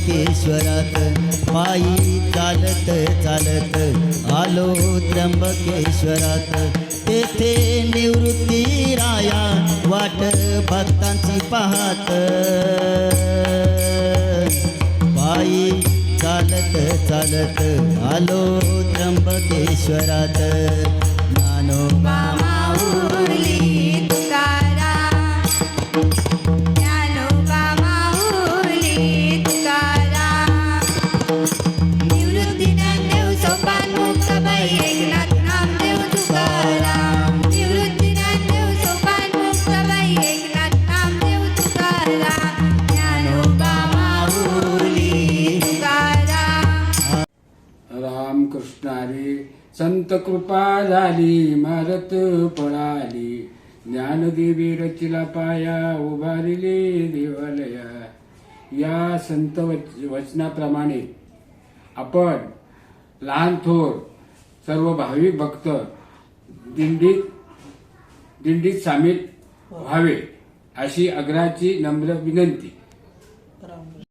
त्र्यंबकेश्वरात पायी चालत चालत आलो त्र्यंबकेश्वरात तेथे निवृत्ती राया वाट भक्तांची पाहत पायी चालत चालत आलो त्र्यंबकेश्वरात ज्ञानोबा माऊली तुकाराम, ज्ञानोबा माऊली तुकाराम, निवृत्ती ज्ञानदेव सोपान मुक्ताबाई एकनाथ नामदेव तुकाराम, निवृत्ती ज्ञानदेव सोपान मुक्ताबाई एकनाथ नामदेव तुकाराम, ज्ञानोबा माऊली तुकाराम. रामकृष्ण हरी. संत कृपा झाली मारत पळाली, ज्ञानदेवी रचिला पाया उभारिले देवालया. या संत वचनाप्रमाणे आपण लहान थोर सर्व भाविक भक्त दिंडीत सामील व्हावे अशी आग्रहाची नम्र विनंती.